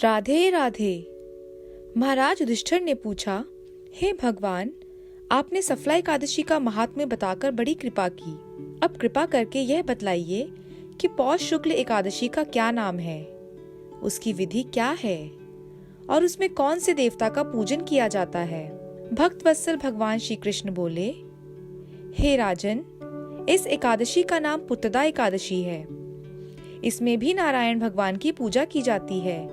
राधे राधे। महाराज युधिष्ठिर ने पूछा, हे भगवान, आपने सफला एकादशी का महात्म्य बताकर बड़ी कृपा की। अब कृपा करके यह बतलाइए कि पौष शुक्ल एकादशी का क्या नाम है, उसकी विधि क्या है और उसमें कौन से देवता का पूजन किया जाता है। भक्त वत्सल भगवान श्री कृष्ण बोले, हे राजन, इस एकादशी का नाम पुत्रदा एकादशी है। इसमें भी नारायण भगवान की पूजा की जाती है।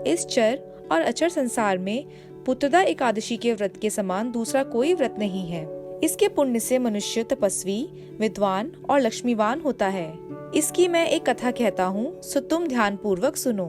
इस चर और अचर संसार में पुत्रदा एकादशी के व्रत के समान दूसरा कोई व्रत नहीं है। इसके पुण्य से मनुष्य तपस्वी, विद्वान और लक्ष्मीवान होता है। इसकी मैं एक कथा कहता हूँ, सो तुम ध्यान पूर्वक सुनो।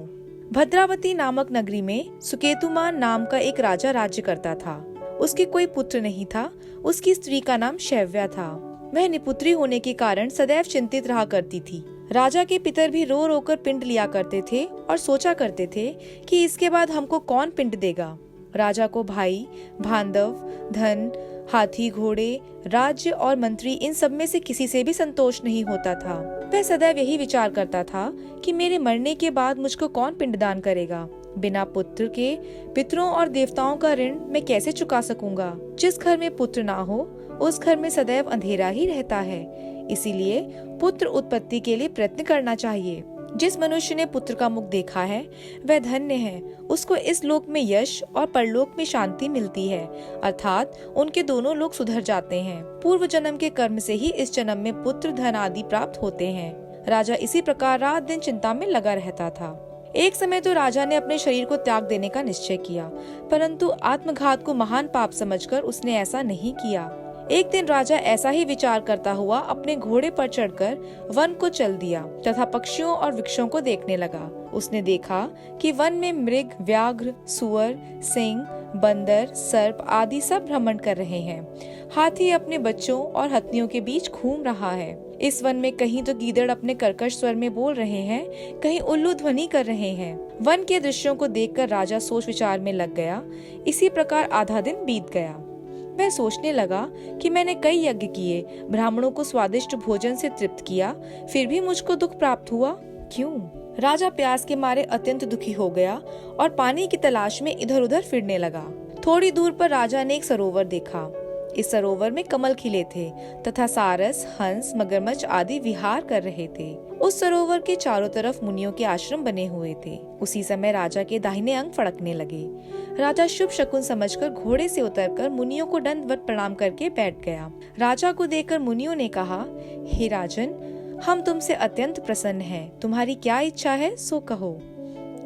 भद्रावती नामक नगरी में सुकेतुमान नाम का एक राजा राज्य करता था। उसके कोई पुत्र नहीं था। उसकी स्त्री का नाम शैव्या था। वह निपुत्री होने के कारण सदैव चिंतित रहा करती थी। राजा के पितर भी रो रो कर पिंड लिया करते थे और सोचा करते थे कि इसके बाद हमको कौन पिंड देगा। राजा को भाई, बांधव, धन, हाथी, घोड़े, राज्य और मंत्री, इन सब में से किसी से भी संतोष नहीं होता था। वह सदैव यही विचार करता था कि मेरे मरने के बाद मुझको कौन पिंडदान करेगा। बिना पुत्र के पितरों और देवताओं का ऋण मैं कैसे चुका सकूंगा। जिस घर में पुत्र ना हो उस घर में सदैव अंधेरा ही रहता है। इसीलिए पुत्र उत्पत्ति के लिए प्रयत्न करना चाहिए। जिस मनुष्य ने पुत्र का मुख देखा है वह धन्य है। उसको इस लोक में यश और परलोक में शांति मिलती है, अर्थात उनके दोनों लोग सुधर जाते हैं। पूर्व जन्म के कर्म से ही इस जन्म में पुत्र, धन आदि प्राप्त होते हैं। राजा इसी प्रकार रात दिन चिंता में लगा रहता था। एक समय तो राजा ने अपने शरीर को त्याग देने का निश्चय किया, परंतु आत्मघात को महान पाप समझकर उसने ऐसा नहीं किया। एक दिन राजा ऐसा ही विचार करता हुआ अपने घोड़े पर चढ़कर वन को चल दिया तथा पक्षियों और वृक्षों को देखने लगा। उसने देखा कि वन में मृग, व्याघ्र, सुअर, सिंह, बंदर, सर्प आदि सब भ्रमण कर रहे हैं। हाथी अपने बच्चों और हथिनियों के बीच घूम रहा है। इस वन में कहीं तो गीदड़ अपने कर्कश स्वर में बोल रहे हैं, कहीं उल्लू ध्वनि कर रहे हैं। वन के दृश्यों को देखकर राजा सोच विचार में लग गया। इसी प्रकार आधा दिन बीत गया। वह सोचने लगा कि मैंने कई यज्ञ किए, ब्राह्मणों को स्वादिष्ट भोजन से तृप्त किया, फिर भी मुझको दुख प्राप्त हुआ, क्यों? राजा प्यास के मारे अत्यंत दुखी हो गया और पानी की तलाश में इधर उधर फिरने लगा। थोड़ी दूर पर राजा ने एक सरोवर देखा। इस सरोवर में कमल खिले थे तथा सारस, हंस, मगरमच्छ आदि विहार कर रहे थे। उस सरोवर के चारों तरफ मुनियों के आश्रम बने हुए थे। उसी समय राजा के दाहिने अंग फड़कने लगे। राजा शुभ शकुन समझकर घोड़े से उतरकर मुनियों को दंडवत प्रणाम करके बैठ गया। राजा को देखकर मुनियों ने कहा, हे राजन, हम तुमसे अत्यंत प्रसन्न हैं। तुम्हारी क्या इच्छा है सो कहो।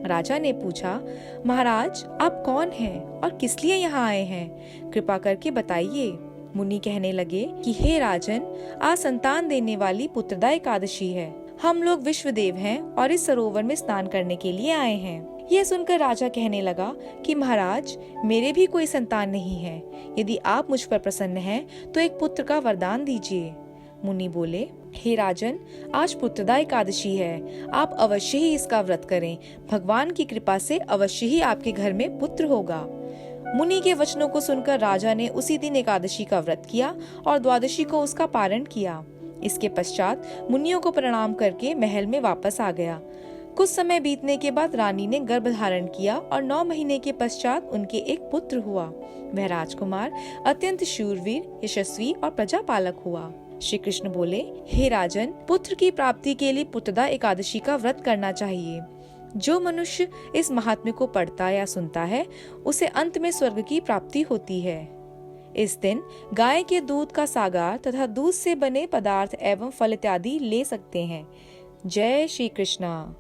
राजा ने पूछा, महाराज, आप कौन हैं और किस लिए यहाँ आए हैं? कृपा करके बताइए। मुनि कहने लगे कि हे राजन, आज संतान देने वाली पुत्रदा एकादशी है। हम लोग विश्वदेव हैं और इस सरोवर में स्नान करने के लिए आए हैं। यह सुनकर राजा कहने लगा कि महाराज, मेरे भी कोई संतान नहीं है। यदि आप मुझ पर प्रसन्न हैं तो एक पुत्र का वरदान दीजिए। मुनि बोले, हे राजन, आज पुत्रदा एकादशी है। आप अवश्य ही इसका व्रत करें। भगवान की कृपा से अवश्य ही आपके घर में पुत्र होगा। मुनि के वचनों को सुनकर राजा ने उसी दिन एकादशी का व्रत किया और द्वादशी को उसका पारण किया। इसके पश्चात मुनियों को प्रणाम करके महल में वापस आ गया। कुछ समय बीतने के बाद रानी ने गर्भ धारण किया और 9 महीने के पश्चात उनके एक पुत्र हुआ। वह राजकुमार अत्यंत शूरवीर, यशस्वी और प्रजापालक हुआ। श्री कृष्ण बोले, हे राजन, पुत्र की प्राप्ति के लिए पुत्रदा एकादशी का व्रत करना चाहिए। जो मनुष्य इस महात्म्य को पढ़ता या सुनता है उसे अंत में स्वर्ग की प्राप्ति होती है। इस दिन गाय के दूध का सागार तथा दूध से बने पदार्थ एवं फल इत्यादि ले सकते हैं। जय श्री कृष्णा।